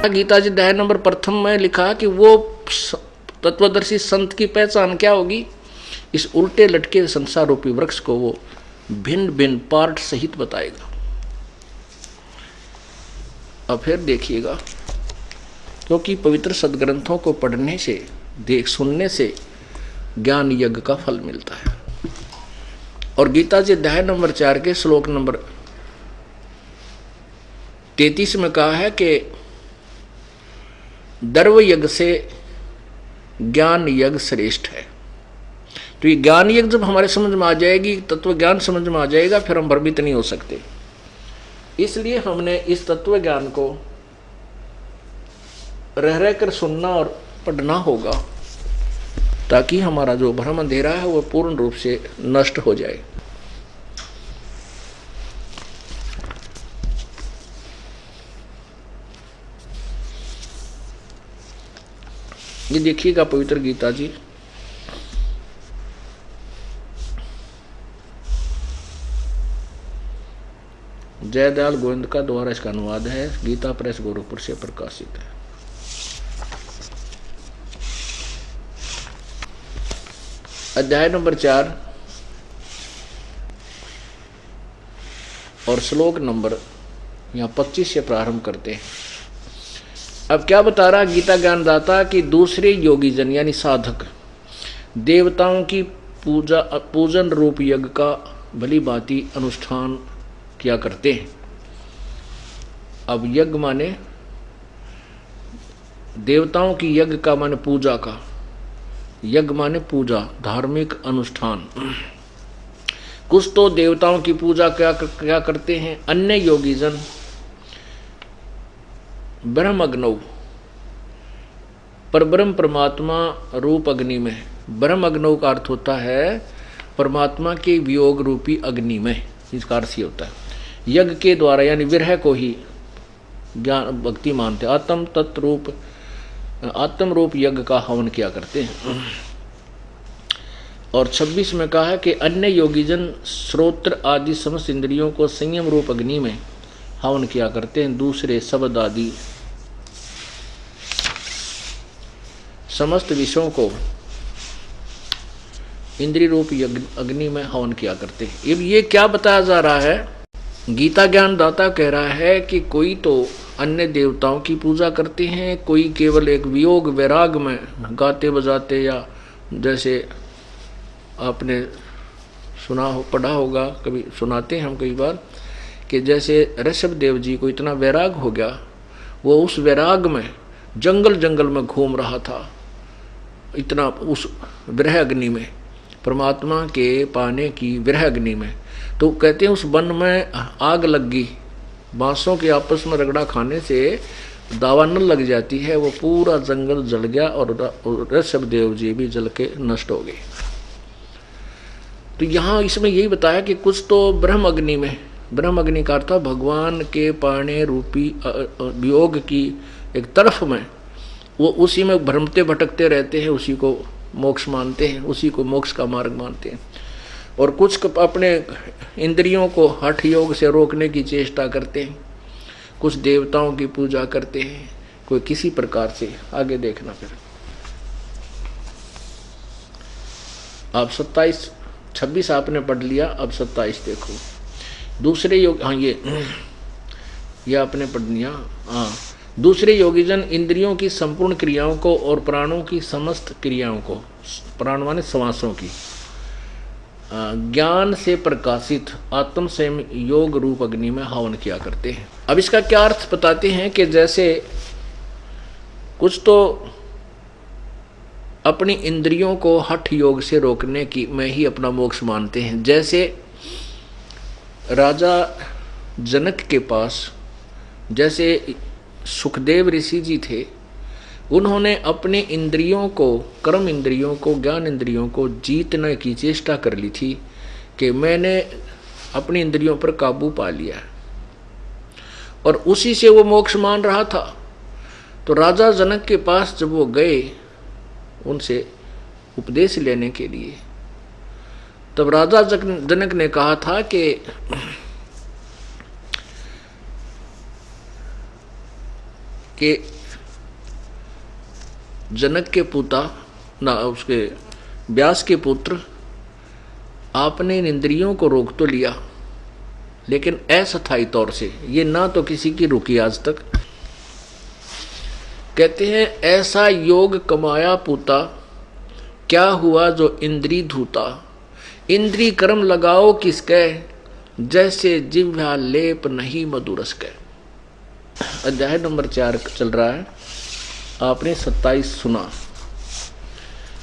गीता जी अध्याय नंबर प्रथम में लिखा कि वो तत्वदर्शी संत की पहचान क्या होगी, इस उल्टे लटके संसार रूपी वृक्ष को वो भिन्न भिन्न पार्ट सहित बताएगा। अब फिर देखिएगा, क्योंकि पवित्र सदग्रंथों को पढ़ने से, सुनने से ज्ञान यज्ञ का फल मिलता है। और गीता जी अध्याय नंबर 4 के श्लोक नंबर 33 में कहा है कि दर्व यज्ञ से ज्ञान यज्ञ श्रेष्ठ है। तो ये ज्ञान यज्ञ जब हमारे समझ में आ जाएगी, तत्व ज्ञान समझ में आ जाएगा, फिर हम भ्रमित नहीं हो सकते। इसलिए हमने इस तत्व ज्ञान को रह रह कर सुनना और पढ़ना होगा, ताकि हमारा जो भ्रम अंधेरा है वो पूर्ण रूप से नष्ट हो जाए। ये देखिएगा पवित्र गीता जी जयदयाल गोविंद का द्वारा इसका अनुवाद है, गीता प्रेस गोरखपुर से प्रकाशित है। अध्याय नंबर 4 और श्लोक नंबर यहाँ 25 से प्रारंभ करते हैं। अब क्या बता रहा गीता ज्ञानदाता कि दूसरे योगी जन यानी साधक देवताओं की पूजन रूप यज्ञ का भली भांति अनुष्ठान किया करते हैं। अब यज्ञ माने देवताओं की, यज्ञ का माने पूजा का, यज्ञ माने पूजा, धार्मिक अनुष्ठान। कुछ तो देवताओं की पूजा क्या करते हैं, अन्य योगी जन ब्रह्मग्नौ परब्रह्म परमात्मा रूप अग्नि में, ब्रह्मग्नौ का अर्थ होता है परमात्मा के वियोग रूपी अग्नि में, इसका अर्थ ही होता है यज्ञ के द्वारा, यानी विरह को ही ज्ञान भक्ति मानते, आत्म रूप यज्ञ का हवन किया करते हैं। और 26 में कहा है कि अन्य योगीजन श्रोत्र आदि समस्त इंद्रियों को संयम रूप अग्नि में हवन किया करते हैं, दूसरे शब्द आदि समस्त विषयों को इंद्रिय रूप अग्नि में हवन किया करते हैं। अब ये क्या बताया जा रहा है, गीता ज्ञानदाता कह रहा है कि कोई तो अन्य देवताओं की पूजा करते हैं, कोई केवल एक वियोग वैराग में गाते बजाते, या जैसे आपने पढ़ा होगा, कभी सुनाते हैं हम कई बार, कि जैसे ऋषभ देव जी को इतना वैराग हो गया, वो उस वैराग में जंगल में घूम रहा था, इतना उस विरह अग्नि में, परमात्मा के पाने की विरह अग्नि में। तो कहते हैं उस वन में आग लग गई, बांसों के आपस में रगड़ा खाने से दावानल लग जाती है, वो पूरा जंगल जल गया और ऋषभ देव जी भी जल के नष्ट हो गए। तो यहाँ इसमें यही बताया कि कुछ तो ब्रह्म अग्नि में, ब्रह्म अग्नि का अर्थ भगवान के पाने रूपी वियोग की एक तरफ में, वो उसी में भ्रमते भटकते रहते हैं, उसी को मोक्ष मानते हैं, उसी को मोक्ष का मार्ग मानते हैं। और कुछ अपने इंद्रियों को हठ योग से रोकने की चेष्टा करते हैं, कुछ देवताओं की पूजा करते हैं, कोई किसी प्रकार से। आगे देखना फिर आप 26 आपने पढ़ लिया, अब 27 देखो। दूसरे योग, हाँ ये आपने पढ़ लिया। हाँ, दूसरे योगीजन इंद्रियों की संपूर्ण क्रियाओं को और प्राणों की समस्त क्रियाओं को, प्राण माने श्वासों की, ज्ञान से प्रकाशित आत्म संयम योग रूप अग्नि में हवन किया करते हैं। अब इसका क्या अर्थ बताते हैं कि जैसे कुछ तो अपनी इंद्रियों को हठ योग से रोकने की में ही अपना मोक्ष मानते हैं। जैसे राजा जनक के पास जैसे सुखदेव ऋषि जी थे, उन्होंने अपने इंद्रियों को, कर्म इंद्रियों को, ज्ञान इंद्रियों को जीतने की चेष्टा कर ली थी कि मैंने अपनी इंद्रियों पर काबू पा लिया, और उसी से वो मोक्ष मान रहा था। तो राजा जनक के पास जब वो गए उनसे उपदेश लेने के लिए, तब राजा जनक ने कहा था कि जनक के पुता ना उसके व्यास के पुत्र, आपने इन इंद्रियों को रोक तो लिया लेकिन अस्थायी तौर से, ये ना तो किसी की रुकी आज तक। कहते हैं ऐसा योग कमाया पूता, क्या हुआ जो इंद्री धूता। इंद्री कर्म लगाओ किसके, जैसे जिह्वा लेप नहीं मधुरस के। अध्याय नंबर 4 चल रहा है, आपने 27 सुना।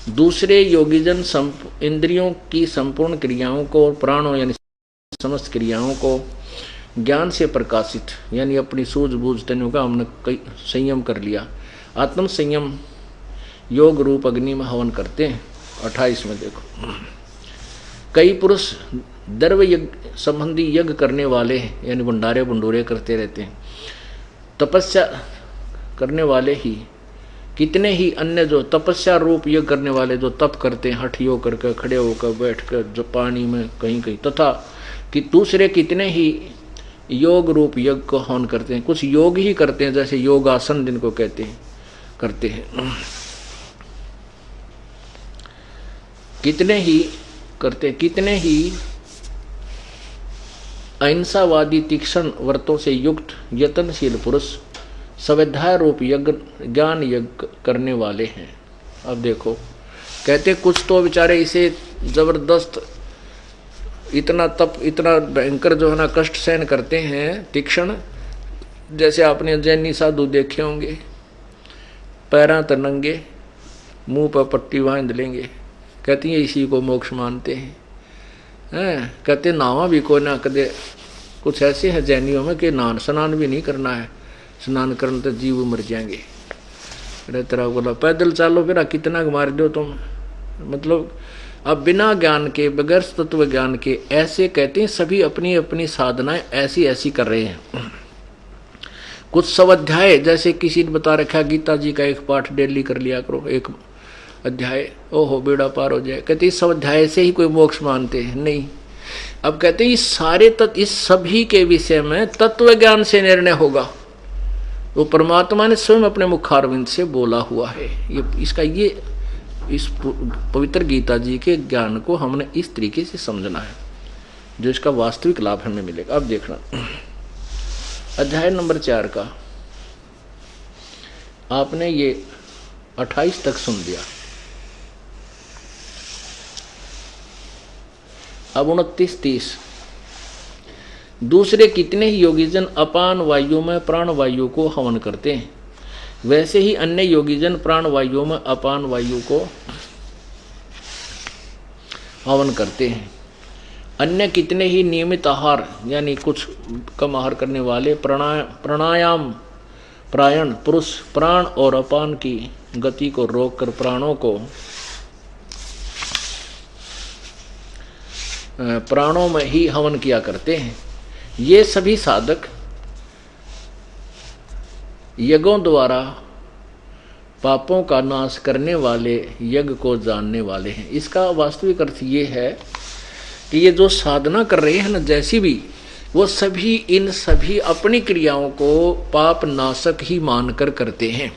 दूसरे योगीजन इंद्रियों की संपूर्ण क्रियाओं को और प्राणों यानी समस्त क्रियाओं को ज्ञान से प्रकाशित यानी अपनी सूझबूझ तनु का हमने कई संयम कर लिया। आत्म संयम योग रूप अग्नि में हवन करते हैं। 28 में देखो, कई पुरुष द्रव्य यज्ञ संबंधी यज्ञ करने वाले हैं यानी भंडारे भंडूरे करते रहते हैं। तपस्या करने वाले ही कितने ही अन्य जो तपस्या रूप यज्ञ करने वाले जो तप करते हैं, हठ योग करके, खड़े होकर, बैठकर, जो पानी में कहीं कहीं, तथा कि दूसरे कितने ही योग रूप यज्ञ को हवन करते हैं। कुछ योग ही करते हैं, जैसे योगासन जिनको कहते हैं, करते हैं। कितने ही करते हैं, कितने ही अहिंसावादी तीक्ष्ण व्रतों से युक्त यत्नशील पुरुष स्वाध्याय रूप यज्ञ ज्ञान यज्ञ करने वाले हैं। अब देखो, कहते कुछ तो बेचारे इसे जबरदस्त इतना तप, इतना भयंकर जो है ना कष्ट सहन करते हैं तीक्ष्ण, जैसे आपने जैनी साधु देखे होंगे, पैरां तर नंगे, मुंह पर पट्टी बांध लेंगे, कहती है इसी को मोक्ष मानते हैं। कहते नावा भी कोई ना कदे, कुछ ऐसे हैं जैनियों में कि स्नान भी नहीं करना है, स्नान करने तो जीव मर जाएंगे। तरह बोला पैदल चालो फिर कितना मार दो तुम, मतलब अब बिना ज्ञान के, बगैर तत्व ज्ञान के ऐसे कहते हैं। सभी अपनी अपनी साधनाएं ऐसी ऐसी कर रहे हैं। कुछ स्वाध्याय जैसे किसी ने बता रखा गीता जी का एक पाठ डेली कर लिया करो, एक अध्याय, ओहो बेड़ा पार हो जाए। कहते इस स्वाध्याय से ही कोई मोक्ष मानते हैं नहीं। अब कहते हैं इस सारे तत्व, इस सभी के विषय में तत्व ज्ञान से निर्णय होगा। वो परमात्मा ने स्वयं अपने मुखारविंद से बोला हुआ है। ये इस पवित्र गीता जी के ज्ञान को हमने इस तरीके से समझना है जो इसका वास्तविक लाभ हमें मिलेगा। अब देखना अध्याय नंबर 4 का आपने ये 28 तक सुन लिया। अब 29-30, दूसरे कितने ही योगीजन अपान वायु में प्राण वायु को हवन करते हैं, वैसे ही अन्य योगीजन प्राण वायु में अपान वायु को हवन करते हैं। अन्य कितने ही नियमित आहार यानी कुछ कम आहार करने वाले प्राणायाम प्रायण पुरुष प्राण और अपान की गति को रोककर प्राणों को प्राणों में ही हवन किया करते हैं। ये सभी साधक यज्ञों द्वारा पापों का नाश करने वाले यज्ञ को जानने वाले हैं। इसका वास्तविक अर्थ ये है कि ये जो साधना कर रहे हैं ना जैसी भी, वो सभी इन सभी अपनी क्रियाओं को पाप नाशक ही मानकर करते हैं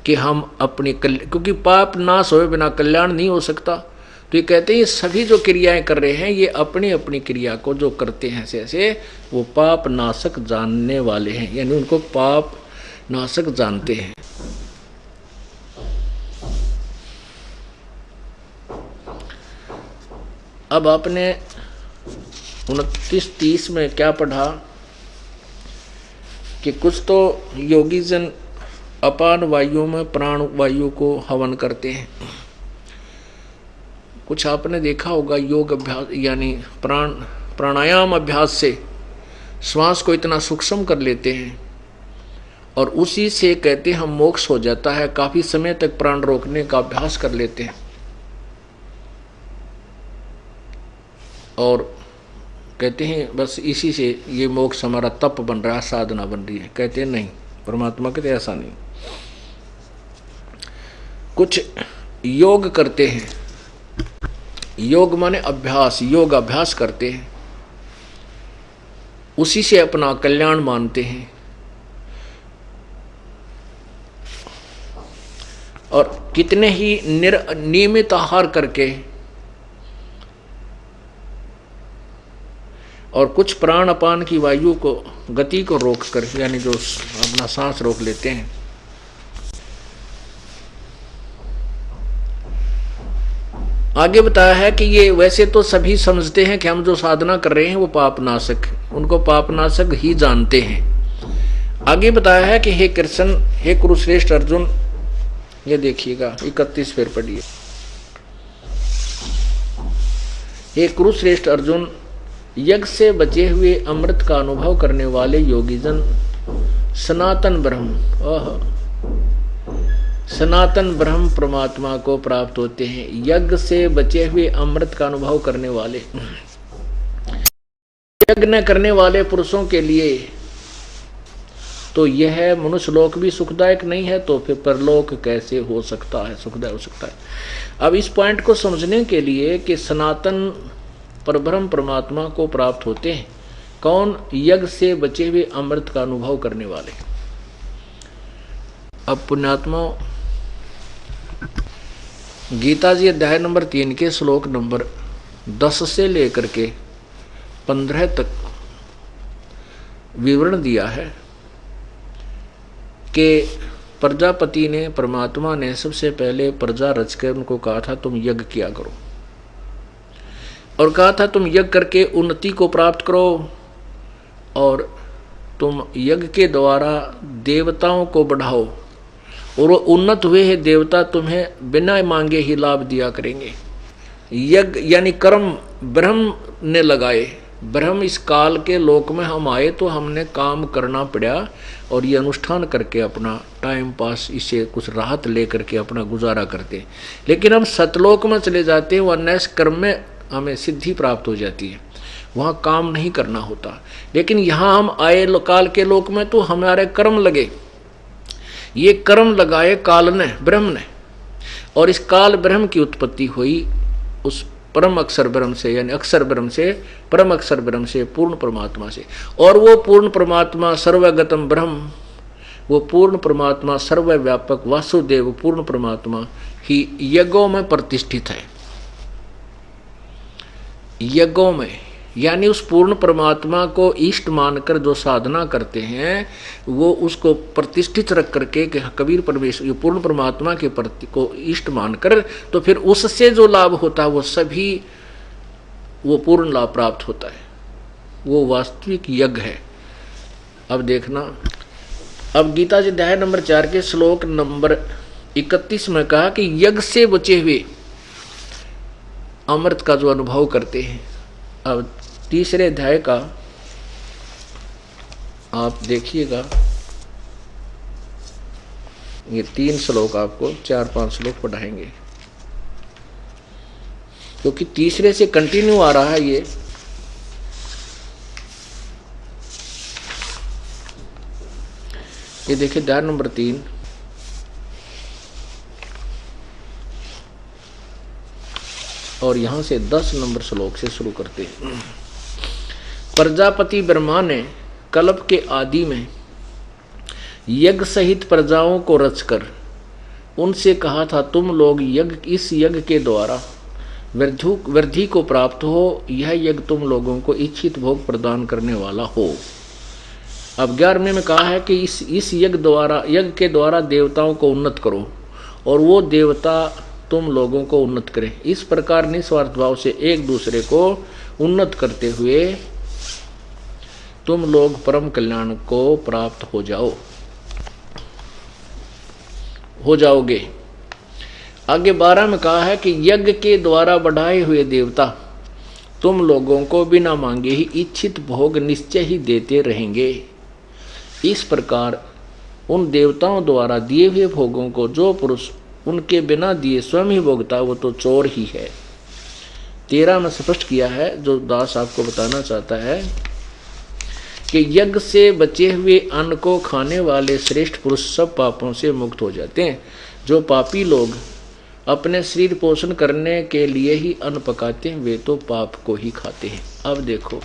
कि हम अपनी क्योंकि पाप नाश होए बिना कल्याण नहीं हो सकता। तो ये कहते हैं ये सभी जो क्रियाएं कर रहे हैं ये अपनी अपनी क्रिया को जो करते हैं ऐसे वो पाप नाशक जानने वाले हैं, यानी उनको पाप नाशक जानते हैं। अब आपने 29-30 में क्या पढ़ा कि कुछ तो योगी जन अपान वायु में प्राण वायु को हवन करते हैं। कुछ आपने देखा होगा योग अभ्यास यानी प्राणायाम अभ्यास से श्वास को इतना सूक्ष्म कर लेते हैं और उसी से कहते हैं हम मोक्ष हो जाता है। काफी समय तक प्राण रोकने का अभ्यास कर लेते हैं और कहते हैं बस इसी से ये मोक्ष हमारा तप बन रहा है, साधना बन रही है। कहते हैं नहीं, परमात्मा कहते ऐसा नहीं। कुछ योग करते हैं, योग माने अभ्यास, योग अभ्यास करते हैं, उसी से अपना कल्याण मानते हैं। और कितने ही नियमित आहार करके और कुछ प्राण अपान की वायु को गति को रोक कर, यानी जो अपना सांस रोक लेते हैं। आगे बताया है कि ये वैसे तो सभी समझते हैं कि हम जो साधना कर रहे हैं वो पापनाशक, उनको पापनाशक ही जानते हैं। आगे बताया है कि हे कृष्ण, हे कुरुश्रेष्ठ अर्जुन, ये देखिएगा 31 फिर पढ़िए। हे कुरुश्रेष्ठ अर्जुन, यज्ञ से बचे हुए अमृत का अनुभव करने वाले योगीजन सनातन ब्रह्म, सनातन ब्रह्म परमात्मा को प्राप्त होते हैं। यज्ञ से बचे हुए अमृत का अनुभव करने वाले, यज्ञ करने वाले पुरुषों के लिए तो यह मनुष्य लोक भी सुखदायक नहीं है, तो फिर परलोक कैसे हो सकता है, सुखदायक हो सकता है। अब इस पॉइंट को समझने के लिए कि सनातन परब्रह्म परमात्मा को प्राप्त होते हैं कौन? यज्ञ से बचे हुए अमृत का अनुभव करने वाले। अब पुण्यात्मा, गीता जी अध्याय नंबर 3 के श्लोक नंबर 10 से लेकर के 15 तक विवरण दिया है कि प्रजापति ने, परमात्मा ने सबसे पहले प्रजा रचकर उनको कहा था तुम यज्ञ किया करो, और कहा था तुम यज्ञ करके उन्नति को प्राप्त करो, और तुम यज्ञ के द्वारा देवताओं को बढ़ाओ, और वो उन्नत हुए हैं देवता तुम्हें बिना मांगे ही लाभ दिया करेंगे। यज्ञ यानी कर्म ब्रह्म ने लगाए। ब्रह्म इस काल के लोक में हम आए तो हमने काम करना पड़ा, और ये अनुष्ठान करके अपना टाइम पास, इसे कुछ राहत लेकर के अपना गुजारा करते। लेकिन हम सतलोक में चले जाते हैं, वह नैस कर्म में हमें सिद्धि प्राप्त हो जाती है, वहाँ काम नहीं करना होता। लेकिन यहाँ हम आए काल के लोक में तो हमारे कर्म लगे, ये कर्म लगाए काल ने, ब्रह्म ने, और इस काल ब्रह्म की उत्पत्ति हुई उस परम अक्षर ब्रह्म से, यानी अक्षर ब्रह्म से, परम अक्षर ब्रह्म से, पूर्ण परमात्मा से। और वो पूर्ण परमात्मा सर्वगतम ब्रह्म, वो पूर्ण परमात्मा सर्वव्यापक वासुदेव पूर्ण परमात्मा ही यज्ञों में प्रतिष्ठित है। यज्ञों में यानी उस पूर्ण परमात्मा को इष्ट मानकर जो साधना करते हैं, वो उसको प्रतिष्ठित रख करके कि कबीर परमेश्वर पूर्ण परमात्मा के प्रति को इष्ट मानकर, तो फिर उससे जो लाभ होता है वो सभी, वो पूर्ण लाभ प्राप्त होता है, वो वास्तविक यज्ञ है। अब देखना, अब गीता जी अध्याय नंबर 4 के श्लोक नंबर 31 में कहा कि यज्ञ से बचे हुए अमृत का जो अनुभव करते हैं। अब तीसरे अध्याय का आप देखिएगा, ये 3 श्लोक आपको 4-5 श्लोक पढ़ाएंगे, क्योंकि तीसरे से कंटिन्यू आ रहा है ये देखिए अध्याय नंबर 3 और यहां से 10 नंबर श्लोक से शुरू करते हैं। प्रजापति ब्रह्मा ने कल्प के आदि में यज्ञ सहित प्रजाओं को रचकर उनसे कहा था तुम लोग इस यज्ञ के द्वारा वृद्धि को प्राप्त हो, यह यज्ञ तुम लोगों को इच्छित भोग प्रदान करने वाला हो। अब 11वें में कहा है कि इस यज्ञ के द्वारा देवताओं को उन्नत करो, और वो देवता तुम लोगों को उन्नत करें। इस प्रकार निस्वार्थ भाव से एक दूसरे को उन्नत करते हुए तुम लोग परम कल्याण को प्राप्त हो जाओगे। आगे 12 में कहा है कि यज्ञ के द्वारा बढ़ाए हुए देवता तुम लोगों को बिना मांगे ही इच्छित भोग निश्चय ही देते रहेंगे। इस प्रकार उन देवताओं द्वारा दिए हुए भोगों को जो पुरुष उनके बिना दिए स्वयं ही भोगता, वो तो चोर ही है। 13 में स्पष्ट किया है, जो दास आपको बताना चाहता है कि यज्ञ से बचे हुए अन्न को खाने वाले श्रेष्ठ पुरुष सब पापों से मुक्त हो जाते हैं। जो पापी लोग अपने शरीर पोषण करने के लिए ही अन्न पकाते हैं, वे तो पाप को ही खाते हैं। अब देखो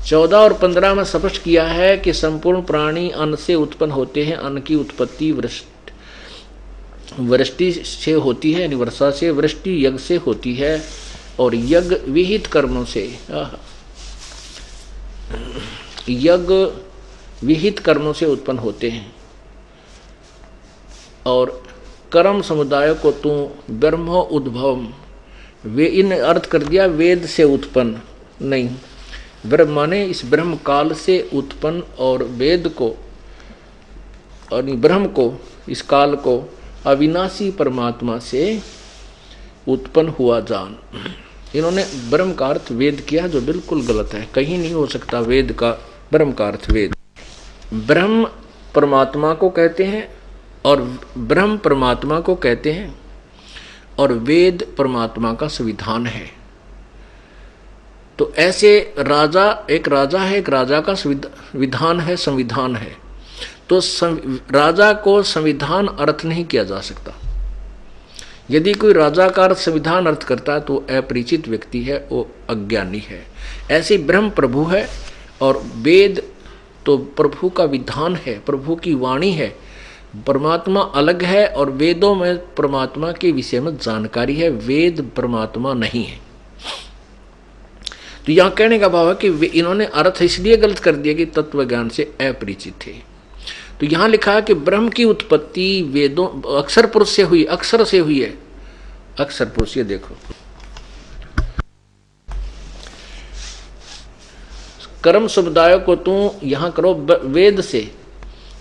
14 और 15 में स्पष्ट किया है कि संपूर्ण प्राणी अन्न से उत्पन्न होते हैं। अन्न की उत्पत्ति वृष्टि से होती है, यानी वर्षा से, वृष्टि यज्ञ से होती है, और यज्ञ विहित कर्मों से, यज्ञ विहित कर्मों से उत्पन्न होते हैं। और कर्म समुदाय को तू ब्रह्मो उद्भवम, वे इन अर्थ कर दिया वेद से उत्पन्न नहीं, ब्रह्म माने इस ब्रह्म काल से उत्पन्न, और वेद को और ब्रह्म को, इस काल को अविनाशी परमात्मा से उत्पन्न हुआ जान। इन्होंने ब्रह्म का अर्थ वेद किया, जो बिल्कुल गलत है। कहीं नहीं हो सकता वेद का ब्रह्म का अर्थ वेद। ब्रह्म परमात्मा को कहते हैं, और ब्रह्म परमात्मा को कहते हैं, और वेद परमात्मा का संविधान है। तो ऐसे राजा, एक राजा है, एक राजा का विधान है, संविधान है। तो राजा को संविधान अर्थ नहीं किया जा सकता। यदि कोई राजा का अर्थ संविधान अर्थ करता है तो अपरिचित व्यक्ति है, वो अज्ञानी है। ऐसे ब्रह्म प्रभु है, और वेद तो प्रभु का विधान है, प्रभु की वाणी है। परमात्मा अलग है, और वेदों में परमात्मा के विषय में जानकारी है, वेद परमात्मा नहीं है। तो यहां कहने का भाव है कि इन्होंने अर्थ इसलिए गलत कर दिया कि तत्व ज्ञान से अपरिचित थे। तो यहां लिखा है कि ब्रह्म की उत्पत्ति वेदों अक्षर पुरुष से हुई, अक्षर से हुई है, अक्षर पुरुष। ये देखो, कर्म समुदाय को तू यहां करो वेद से,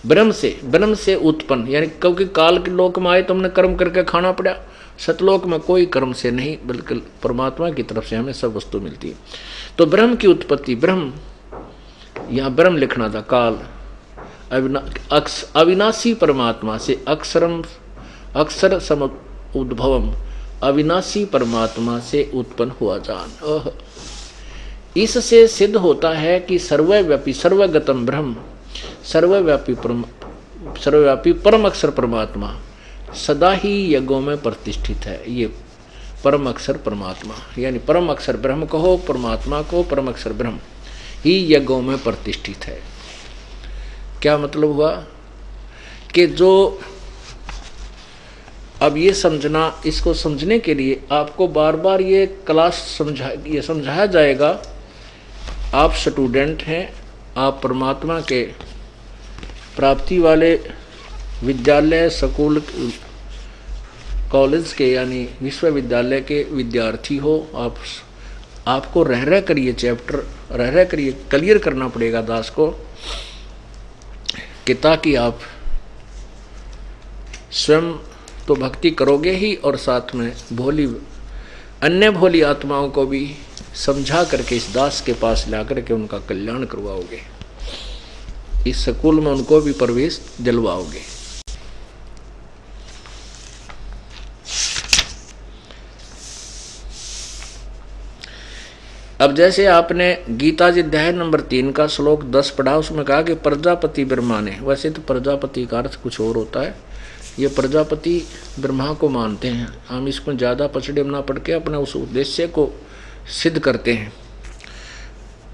ब्रह्म से उत्पन्न, यानी क्योंकि काल के लोक में आए तो हमने कर्म करके खाना पड़ा। सतलोक में कोई कर्म से नहीं, बल्कि परमात्मा की तरफ से हमें सब वस्तु मिलती है। तो ब्रह्म की उत्पत्ति, ब्रह्म, यहां ब्रह्म लिखना था, काल अविनाशी परमात्मा से, अक्षर सम उद्भवम, अविनाशी परमात्मा से उत्पन्न हुआ जान। इससे सिद्ध होता है कि सर्वव्यापी सर्वगतम ब्रह्म, सर्वव्यापी परम अक्षर परमात्मा सदा ही यज्ञों में प्रतिष्ठित है। ये परम अक्षर परमात्मा, यानी परम अक्षर ब्रह्म कहो, परमात्मा को परम अक्षर ब्रह्म ही यज्ञों में प्रतिष्ठित है। क्या मतलब हुआ कि जो अब ये समझना, इसको समझने के लिए आपको बार बार ये क्लास समझाया जाएगा। आप स्टूडेंट हैं, आप परमात्मा के प्राप्ति वाले विद्यालय, स्कूल, कॉलेज के यानी विश्वविद्यालय के विद्यार्थी हो। आपको रह कर ये चैप्टर रह कर ये क्लियर करना पड़ेगा दास को, कि ताकि आप स्वयं तो भक्ति करोगे ही, और साथ में अन्य भोली आत्माओं को भी समझा करके इस दास के पास ला करके उनका कल्याण करवाओगे, इस स्कूल में उनको भी प्रवेश दिलवाओगे। अब जैसे आपने गीता जी अध्याय नंबर 3 का श्लोक 10 पढ़ा, उसमें कहा कि प्रजापति ब्रह्मा ने, वैसे तो प्रजापति का अर्थ कुछ और होता है, ये प्रजापति ब्रह्मा को मानते हैं। हम इसमें ज़्यादा पछड़े ना पड़ के अपने उस उद्देश्य को सिद्ध करते हैं।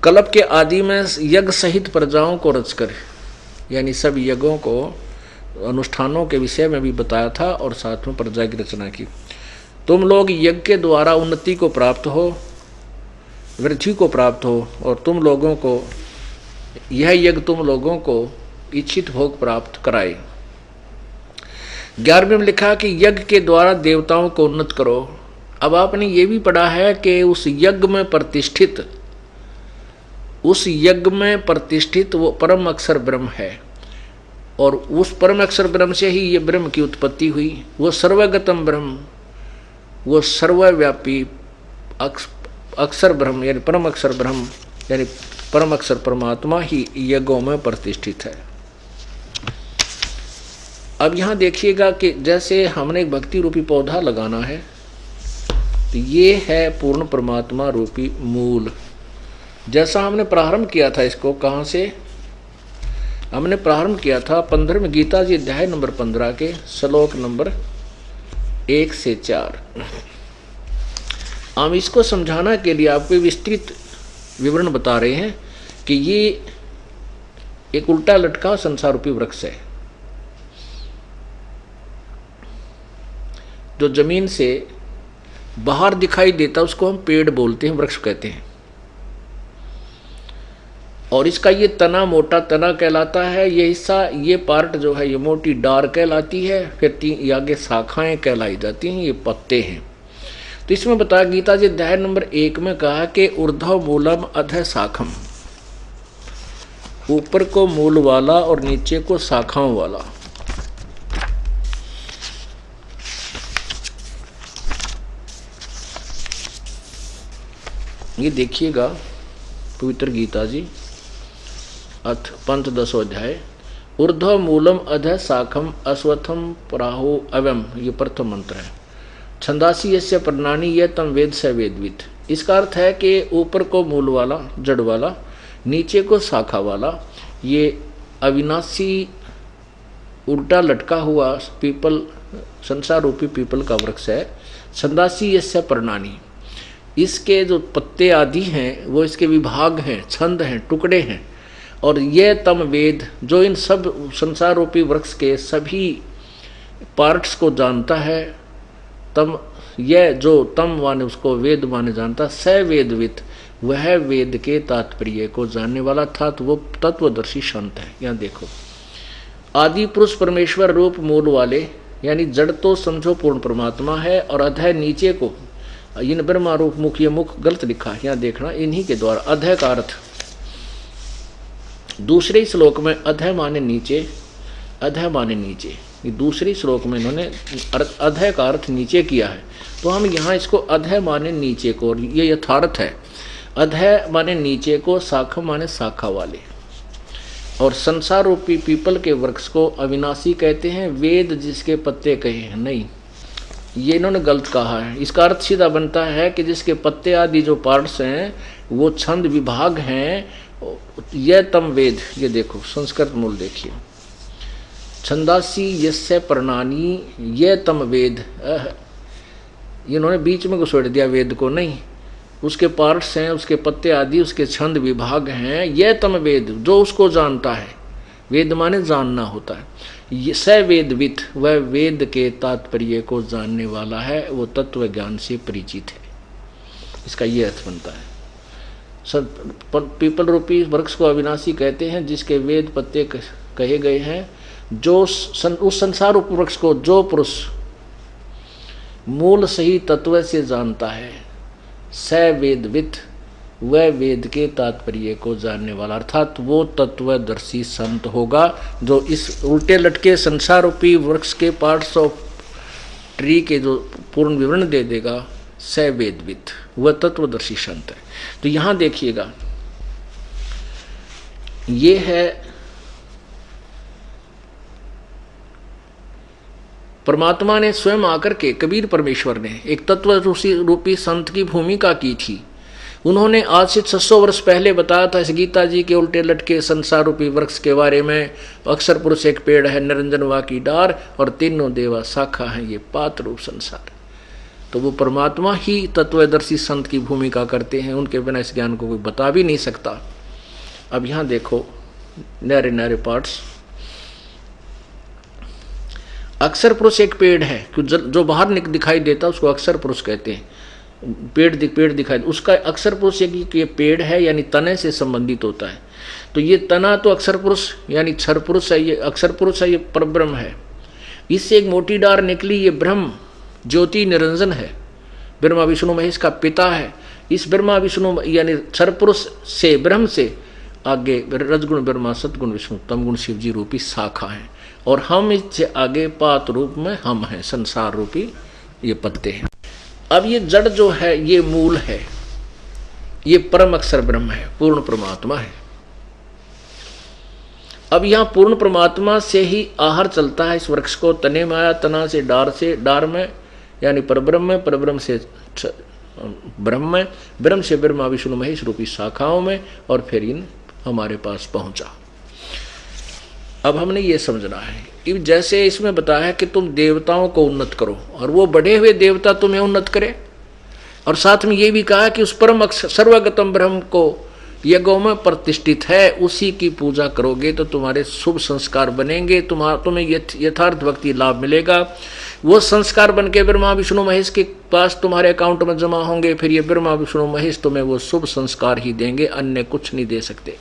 कल्प के आदि में यज्ञ सहित प्रजाओं को रचकर, यानी सब यज्ञों को अनुष्ठानों के विषय में भी बताया था, और साथ में प्रजा की रचना की। तुम लोग यज्ञ के द्वारा उन्नति को प्राप्त हो, वृद्धि को प्राप्त हो, और तुम लोगों को यह यज्ञ तुम लोगों को इच्छित भोग प्राप्त कराए। 11वें में लिखा कि यज्ञ के द्वारा देवताओं को उन्नत करो। अब आपने ये भी पढ़ा है कि उस यज्ञ में प्रतिष्ठित वो परम अक्षर ब्रह्म है, और उस परम अक्षर ब्रह्म से ही ये ब्रह्म की उत्पत्ति हुई। वो सर्वगतम ब्रह्म, वो सर्वव्यापी अक्षर ब्रह्म, यानी परम अक्षर ब्रह्म, यानी परम अक्षर परमात्मा ही यज्ञों में प्रतिष्ठित है। अब यहाँ देखिएगा कि जैसे हमने एक भक्ति रूपी पौधा लगाना है, तो ये है पूर्ण परमात्मा रूपी मूल। जैसा हमने प्रारंभ किया था, इसको कहाँ से हमने प्रारंभ किया था? 15वें गीता जी अध्याय नंबर 15 के श्लोक नंबर 1 से 4। हम इसको समझाने के लिए आपको विस्तृत विवरण बता रहे हैं कि ये एक उल्टा लटका संसार रूपी वृक्ष है। जो जमीन से बाहर दिखाई देता उसको हम पेड़ बोलते हैं, वृक्ष कहते हैं। और इसका ये तना मोटा तना कहलाता है, ये हिस्सा, ये पार्ट जो है ये मोटी डार कहलाती है, फिर आगे शाखाएं कहलाई जाती हैं, ये पत्ते हैं। तो इसमें बताया गीता जी अध्याय नंबर 1 में कहा कि ऊर्ध्व मूलम अधः शाखम, ऊपर को मूल वाला और नीचे को शाखाओं वाला। ये देखिएगा पवित्र गीता जी अथ पंचदशो अध्याय, ऊर्ध्व मूलम अधः शाखम अश्वत्थम प्राहो अवम, ये प्रथम मंत्र है। छंदासी यस्य प्रणानी यह तम वेद स वेदवित। इसका अर्थ है कि ऊपर को मूल वाला जड़ वाला, नीचे को शाखा वाला, ये अविनाशी उल्टा लटका हुआ पीपल, संसार रूपी पीपल का वृक्ष है। छंदासी यस्य प्रणानी, इसके जो पत्ते आदि हैं वो इसके विभाग हैं, छंद हैं, टुकड़े हैं। और ये तम वेद, जो इन सब संसार रूपी वृक्ष के सभी पार्ट्स को जानता है, तम यह जो तम माने उसको वेद माने जानता, स वेदवित, वह वेद के तात्पर्य को जानने वाला था, तो वो तत्वदर्शी संत है। यहाँ देखो, आदि पुरुष परमेश्वर रूप मूल वाले, यानी जड़ तो समझो पूर्ण परमात्मा है, और अधः नीचे को इन ब्रह्मा रूप मुख, ये मुख गलत लिखा है, यहाँ देखना, इन्हीं के द्वारा अधः का अर्थ दूसरे श्लोक में अधः माने नीचे, अधः माने नीचे, ये दूसरी श्लोक में इन्होंने अधः का अर्थ नीचे किया है। तो हम यहाँ इसको अधः माने नीचे को, और ये यथार्थ है, अधः माने नीचे को, शाखा माने शाखा वाले। और संसार रूपी पीपल के वृक्ष को अविनाशी कहते हैं, वेद जिसके पत्ते कहे हैं, नहीं, ये इन्होंने गलत कहा है। इसका अर्थ सीधा बनता है कि जिसके पत्ते आदि जो पार्ट्स हैं वो छंद विभाग हैं, यह तम वेद। ये देखो संस्कृत मूल देखिए, छंदासी यस्य प्रणानी ये तम वेद, इन्होंने बीच में घुसेड़ दिया वेद को, नहीं, उसके पार्ट्स हैं, उसके पत्ते आदि, उसके छंद विभाग हैं, ये तम वेद, जो उसको जानता है। वेद माने जानना होता है। ये स वेदवित, वह वेद के तात्पर्य को जानने वाला है, वो तत्व ज्ञान से परिचित है। इसका ये अर्थ बनता है। पीपल रूपी वृक्ष को अविनाशी कहते हैं, जिसके वेद पत्ते कहे गए हैं। जो उस संसार रूप वृक्ष को जो पुरुष मूल सही तत्व से जानता है, स वेदवित, वह वेद के तात्पर्य को जानने वाला, अर्थात वो तत्वदर्शी संत होगा, जो इस उल्टे लटके संसार रूपी वृक्ष के पार्ट्स ऑफ ट्री के जो पूर्ण विवरण दे देगा, स वेदवित, वह तत्वदर्शी संत है। तो यहां देखिएगा, ये है परमात्मा ने स्वयं आकर के, कबीर परमेश्वर ने एक तत्व रूपी संत की भूमिका की थी। उन्होंने आज से 600 वर्ष पहले बताया था इस गीता जी के उल्टे लटके संसार रूपी वृक्ष के बारे में। अक्षर पुरुष एक पेड़ है, निरंजनवा की डार, और तीनों देवा शाखा है, ये पात्र रूप संसार। तो वो परमात्मा ही तत्वदर्शी संत की भूमिका करते हैं, उनके बिना इस ज्ञान को कोई बता भी नहीं सकता। अब यहाँ देखो नारे नारे पार्ट्स। अक्षर पुरुष एक पेड़ है, जो बाहर दिखाई देता उसको अक्षर पुरुष कहते हैं। पेड़ दिखाई, उसका अक्षर पुरुष ये पेड़ है, यानी तने से संबंधित होता है। तो ये तना तो अक्षर पुरुष यानी क्षर पुरुष है, ये अक्षर पुरुष है, ये परब्रह्म है। इससे एक मोटी डार निकली, ये ब्रह्म ज्योति निरंजन है, ब्रह्मा विष्णु महेश का पिता है। इस ब्रह्मा विष्णु यानी क्षर पुरुष से, ब्रह्म से आगे रजगुण ब्रह्मा, सतगुण विष्णु, तमगुण शिव जी रूपी शाखा है, और हम इससे आगे पात रूप में हम हैं, संसार रूपी ये पत्ते हैं। अब ये जड़ जो है ये मूल है, ये परम अक्षर ब्रह्म है, पूर्ण परमात्मा है। अब यहां पूर्ण परमात्मा से ही आहार चलता है इस वृक्ष को, तने में आया, तना से डार में यानी परब्रह्म में, परब्रह्म से ब्रह्म में, ब्रह्म से ब्रह्मा विष्णु महेश रूपी शाखाओं में, और फिर इन हमारे पास पहुंचा। अब हमने ये समझना है, जैसे इसमें बताया है कि तुम देवताओं को उन्नत करो, और वो बढ़े हुए देवता तुम्हें उन्नत करे, और साथ में ये भी कहा कि उस परम सर्वगतम ब्रह्म को यज्ञों में प्रतिष्ठित है, उसी की पूजा करोगे तो तुम्हारे शुभ संस्कार बनेंगे, तुम्हें यथार्थ भक्ति लाभ मिलेगा। वो संस्कार बन के ब्रह्मा विष्णु महेश के पास तुम्हारे अकाउंट में जमा होंगे, फिर ये ब्रह्मा विष्णु महेश तुम्हें वो शुभ संस्कार ही देंगे, अन्य कुछ नहीं दे सकते।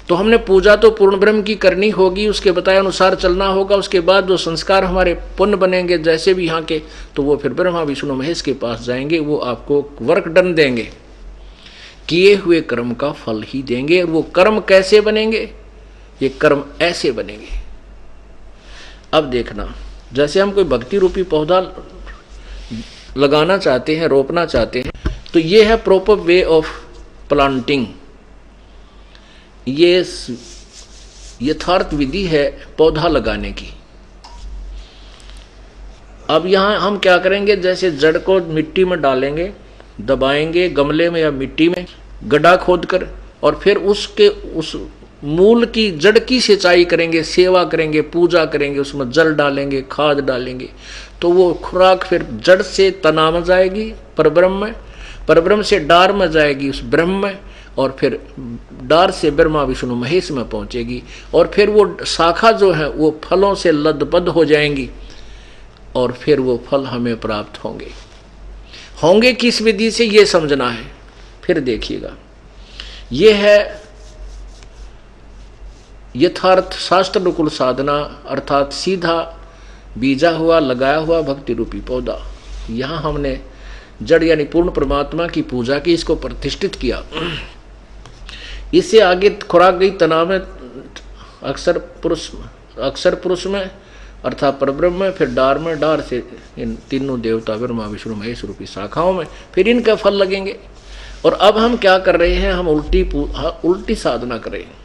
तो हमने पूजा तो पूर्ण ब्रह्म की करनी होगी, उसके बताए अनुसार चलना होगा। उसके बाद जो संस्कार हमारे पुण्य बनेंगे जैसे भी यहाँ के, तो वो फिर ब्रह्मा विष्णु महेश के पास जाएंगे, वो आपको वर्क डन देंगे, किए हुए कर्म का फल ही देंगे। और वो कर्म कैसे बनेंगे? ये कर्म ऐसे बनेंगे। अब देखना, जैसे हम कोई भक्ति रूपी पौधा लगाना चाहते हैं, रोपना चाहते हैं, तो ये है प्रॉपर वे ऑफ प्लांटिंग। ये यथार्थ विधि है पौधा लगाने की। अब यहां हम क्या करेंगे, जैसे जड़ को मिट्टी में डालेंगे, दबाएंगे गमले में या मिट्टी में गड्ढा खोदकर, और फिर उसके उस मूल की जड़ की सिंचाई करेंगे, सेवा करेंगे, पूजा करेंगे, उसमें जल डालेंगे, खाद डालेंगे, तो वो खुराक फिर जड़ से तना में जाएगी परब्रह्म में, परब्रह्म से डार में जाएगी उस ब्रह्म में, और फिर डार से ब्रह्मा विष्णु महेश में पहुंचेगी, और फिर वो शाखा जो है वो फलों से लदबद हो जाएंगी, और फिर वो फल हमें प्राप्त होंगे। होंगे किस विधि से, ये समझना है। फिर देखिएगा, ये है यथार्थ शास्त्र अनुकूल साधना, अर्थात सीधा बीजा हुआ लगाया हुआ भक्ति रूपी पौधा। यहां हमने जड़ यानी पूर्ण परमात्मा की पूजा की, इसको प्रतिष्ठित किया। इससे आगे खुराक गई तना में, अक्षर पुरुष में अर्थात परब्रह्म में, फिर डार में, डार से इन तीनों देवता ब्रह्मा विष्णु महेश रूपी शाखाओं में, फिर इनके फल लगेंगे। और अब हम क्या कर रहे हैं, हम उल्टी साधना कर रहे हैं।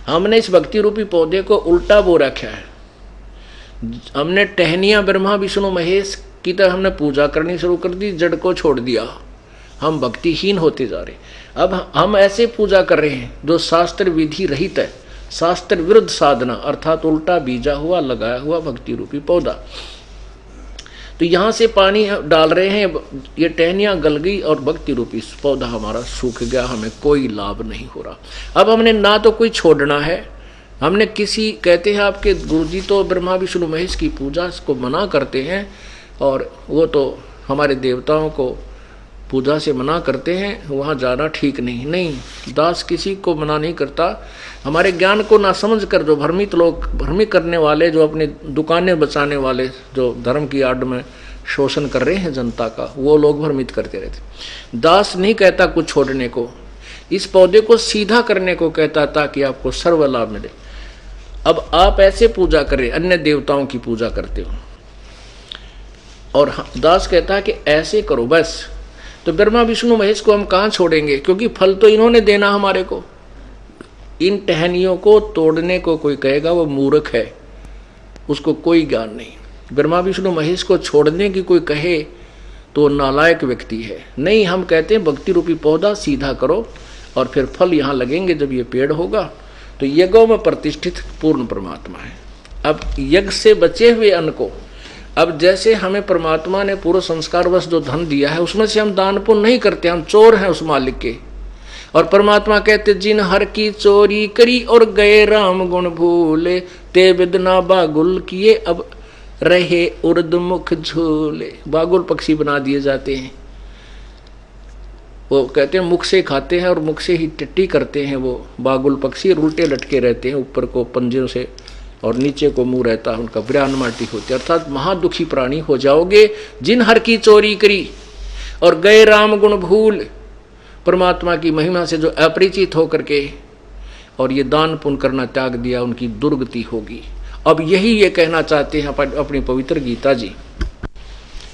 हमने इस भक्ति रूपी पौधे को उल्टा बो रखा है। हमने टहनियां ब्रह्मा विष्णु महेश की तरह हमने पूजा करनी शुरू कर दी, जड़ को छोड़ दिया, हम भक्तिहीन होते जा रहे। अब हम ऐसे पूजा कर रहे हैं जो शास्त्र विधि रहित है, शास्त्र विरुद्ध साधना, अर्थात उल्टा बीजा हुआ लगाया हुआ भक्ति रूपी पौधा। तो यहां से पानी डाल रहे हैं, ये टहनियां गल गई और भक्ति रूपी पौधा हमारा सूख गया, हमें कोई लाभ नहीं हो रहा। अब हमने ना तो कोई छोड़ना है, हमने किसी, कहते हैं आपके गुरुजी तो ब्रह्मा विष्णु महेश की पूजा को मना करते हैं, और वो तो हमारे देवताओं को पूजा से मना करते हैं, वहाँ जाना ठीक नहीं। दास किसी को मना नहीं करता। हमारे ज्ञान को ना समझ कर जो भ्रमित लोग, भ्रमित करने वाले, जो अपनी दुकानें बचाने वाले, जो धर्म की आड़ में शोषण कर रहे हैं जनता का, वो लोग भ्रमित करते रहते। दास नहीं कहता कुछ छोड़ने को, इस पौधे को सीधा करने को कहता, ताकि आपको सर्व लाभ मिले। अब आप ऐसे पूजा करें, अन्य देवताओं की पूजा करते हो, और दास कहता है कि ऐसे करो बस, तो ब्रह्मा विष्णु महेश को हम कहाँ छोड़ेंगे, क्योंकि फल तो इन्होंने देना हमारे को। इन टहनियों को तोड़ने को कोई कहेगा वो मूर्ख है, उसको कोई ज्ञान नहीं। ब्रह्मा विष्णु महेश को छोड़ने की कोई कहे तो नालायक व्यक्ति है। नहीं, हम कहते हैं भक्ति रूपी पौधा सीधा करो, और फिर फल यहाँ लगेंगे। जब ये पेड़ होगा तो यज्ञों में प्रतिष्ठित पूर्ण परमात्मा है। अब यज्ञ से बचे हुए अन्न को, अब जैसे हमें परमात्मा ने पूर्व संस्कारवश जो धन दिया है, उसमें से हम दान पुण्य नहीं करते, हम चोर हैं उस मालिक के। और परमात्मा कहते, जिन हर की चोरी करी और गए राम गुण भूले, ते बिदना बागुल किए अब रहे उर्द मुख झूले। बागुल पक्षी बना दिए जाते हैं, वो कहते हैं मुख से खाते हैं और मुख से ही टिट्टी करते हैं। वो बागुल पक्षी उल्टे लटके रहते हैं, ऊपर को पंजों से और नीचे को मुंह रहता है उनका, ब्राह्न माटी होती है। अर्थात महादुखी प्राणी हो जाओगे। जिन हर की चोरी करी और गए राम गुण भूल, परमात्मा की महिमा से जो अपरिचित होकर के और ये दान पुण्य करना त्याग दिया, उनकी दुर्गति होगी। अब यही ये कहना चाहते हैं अपनी पवित्र गीता जी।